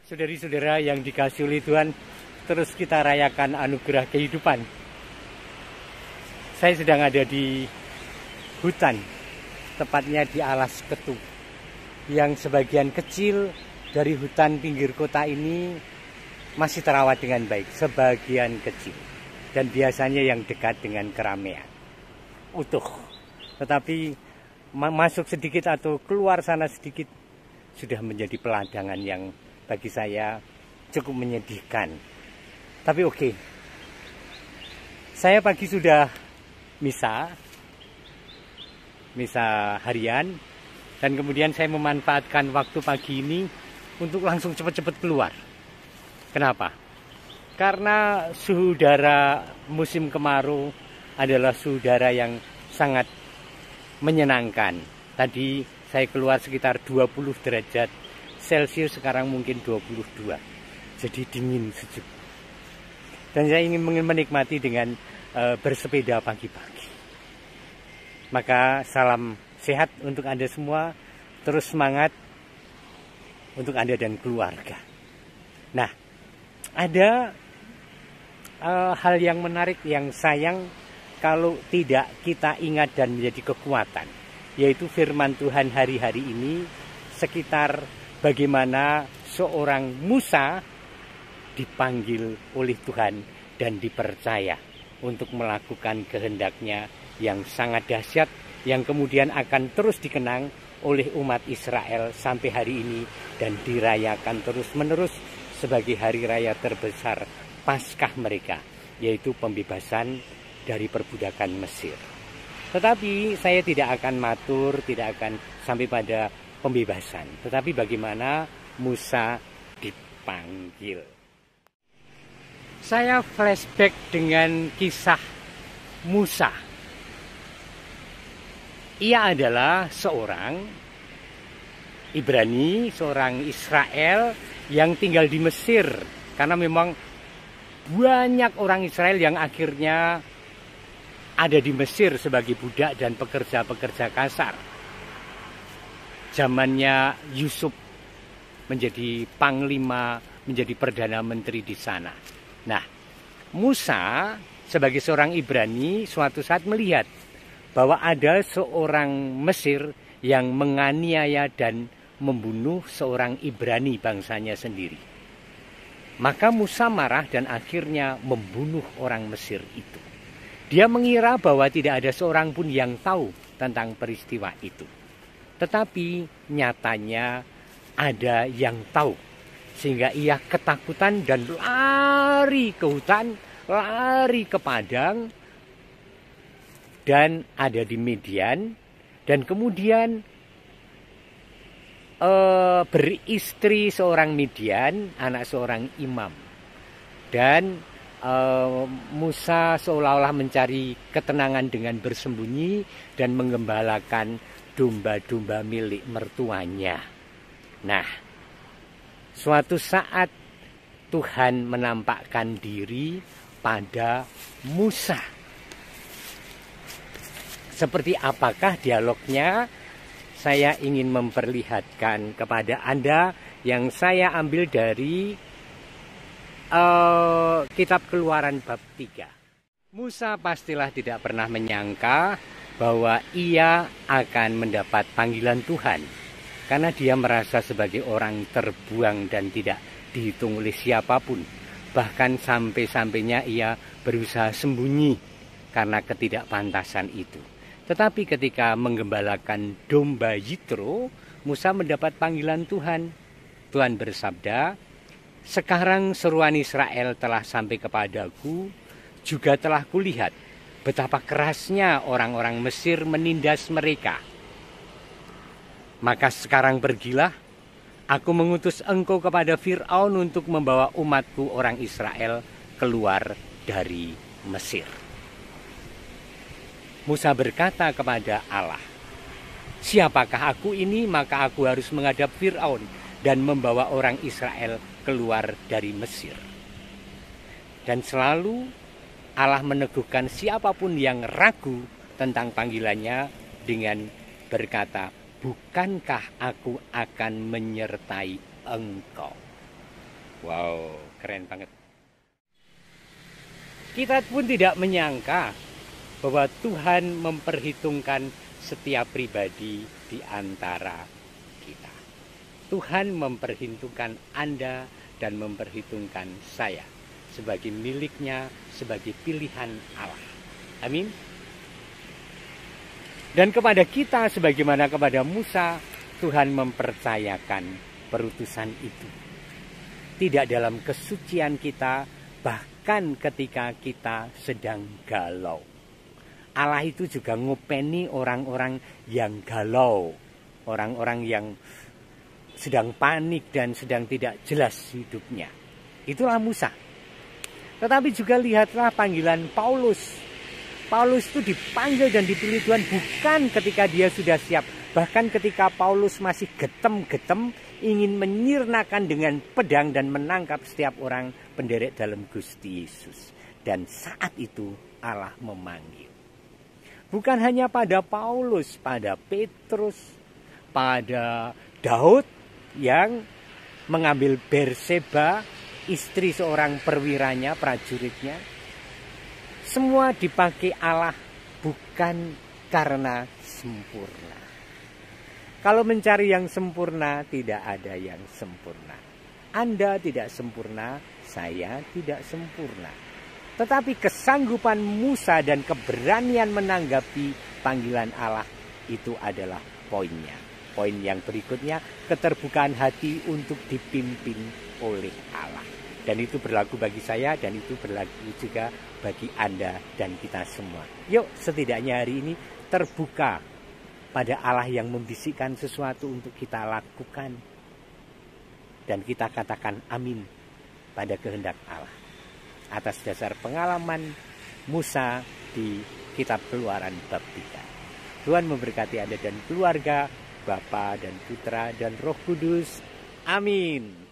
Saudari-saudara yang dikasihi oleh Tuhan, terus kita rayakan anugerah kehidupan. Saya sedang ada di hutan, tepatnya di Alas Ketu, yang sebagian kecil dari hutan pinggir kota ini masih terawat dengan baik, sebagian kecil. Dan biasanya yang dekat dengan keramaian, utuh. Tetapi masuk sedikit atau keluar sana sedikit sudah menjadi peladangan yang bagi saya cukup menyedihkan. Tapi oke. Saya pagi sudah misa harian, dan kemudian saya memanfaatkan waktu pagi ini untuk langsung cepat-cepat keluar. Kenapa? Karena suhu udara musim kemarau adalah suhu udara yang sangat menyenangkan. Tadi saya keluar sekitar 20 derajat Celcius, sekarang mungkin 22. Jadi dingin sejuk. Dan saya ingin menikmati dengan bersepeda pagi-pagi. Maka salam sehat untuk Anda semua. Terus semangat untuk Anda dan keluarga. Nah, ada hal yang menarik yang sayang kalau tidak kita ingat dan menjadi kekuatan, yaitu firman Tuhan hari-hari ini sekitar bagaimana seorang Musa dipanggil oleh Tuhan dan dipercaya untuk melakukan kehendaknya yang sangat dahsyat, yang kemudian akan terus dikenang oleh umat Israel sampai hari ini dan dirayakan terus-menerus sebagai hari raya terbesar Paskah mereka, yaitu pembebasan dari perbudakan Mesir. Tetapi saya tidak akan matur, tidak akan sampai pada pembebasan, tetapi bagaimana Musa dipanggil. Saya flashback dengan kisah Musa. Ia adalah seorang Ibrani, seorang Israel yang tinggal di Mesir, karena memang banyak orang Israel yang akhirnya ada di Mesir sebagai budak dan pekerja-pekerja kasar. Zamannya Yusuf menjadi panglima, menjadi perdana menteri di sana. Nah, Musa sebagai seorang Ibrani suatu saat melihat bahwa ada seorang Mesir yang menganiaya dan membunuh seorang Ibrani bangsanya sendiri. Maka Musa marah dan akhirnya membunuh orang Mesir itu. Dia mengira bahwa tidak ada seorang pun yang tahu tentang peristiwa itu. Tetapi nyatanya ada yang tahu, sehingga ia ketakutan dan lari ke hutan, lari ke padang, dan ada di Midian, dan kemudian beristri seorang Midian, anak seorang imam. Dan Musa seolah-olah mencari ketenangan dengan bersembunyi dan menggembalakan domba-domba milik mertuanya. Nah, suatu saat Tuhan menampakkan diri pada Musa. Seperti apakah dialognya? Saya ingin memperlihatkan kepada Anda yang saya ambil dari kitab Keluaran bab 3. Musa pastilah tidak pernah menyangka bahwa ia akan mendapat panggilan Tuhan, karena dia merasa sebagai orang terbuang dan tidak dihitung oleh siapapun. Bahkan sampai-sampainya ia berusaha sembunyi karena ketidakpantasan itu. Tetapi ketika menggembalakan domba Yitro, Musa mendapat panggilan Tuhan. Tuhan bersabda, "Sekarang seruan Israel telah sampai kepadaku, juga telah kulihat betapa kerasnya orang-orang Mesir menindas mereka. Maka sekarang pergilah, aku mengutus engkau kepada Fir'aun untuk membawa umatku orang Israel keluar dari Mesir." Musa berkata kepada Allah, "Siapakah aku ini? Maka aku harus menghadap Fir'aun dan membawa orang Israel keluar dari Mesir." Dan selalu Allah meneguhkan siapapun yang ragu tentang panggilannya dengan berkata, "Bukankah aku akan menyertai engkau?" Wow, keren banget. Kita pun tidak menyangka bahwa Tuhan memperhitungkan setiap pribadi di antara kita. Tuhan memperhitungkan Anda dan memperhitungkan saya sebagai miliknya, sebagai pilihan Allah. Amin. Dan kepada kita, sebagaimana kepada Musa, Tuhan mempercayakan perutusan itu. Tidak dalam kesucian kita, bahkan ketika kita sedang galau. Allah itu juga ngopeni orang-orang yang galau, orang-orang yang sedang panik dan sedang tidak jelas hidupnya. Itulah Musa. Tetapi juga lihatlah panggilan Paulus. Paulus itu dipanggil dan dipilih Tuhan bukan ketika dia sudah siap. Bahkan ketika Paulus masih getem-getem ingin menyirnakan dengan pedang dan menangkap setiap orang penderek dalam Gusti Yesus. Dan saat itu Allah memanggil. Bukan hanya pada Paulus, pada Petrus, pada Daud yang mengambil Berseba, istri seorang perwiranya, prajuritnya. Semua dipakai Allah bukan karena sempurna. Kalau mencari yang sempurna, tidak ada yang sempurna. Anda tidak sempurna, saya tidak sempurna. Tetapi kesanggupan Musa dan keberanian menanggapi panggilan Allah itu adalah poinnya. Poin yang berikutnya, keterbukaan hati untuk dipimpin oleh Allah. Dan itu berlaku bagi saya dan itu berlaku juga bagi Anda dan kita semua. Yuk setidaknya hari ini terbuka pada Allah yang membisikkan sesuatu untuk kita lakukan. Dan kita katakan amin pada kehendak Allah. Atas dasar pengalaman Musa di kitab Keluaran bab 3. Tuhan memberkati Anda dan keluarga, Bapa dan Putra dan Roh Kudus. Amin.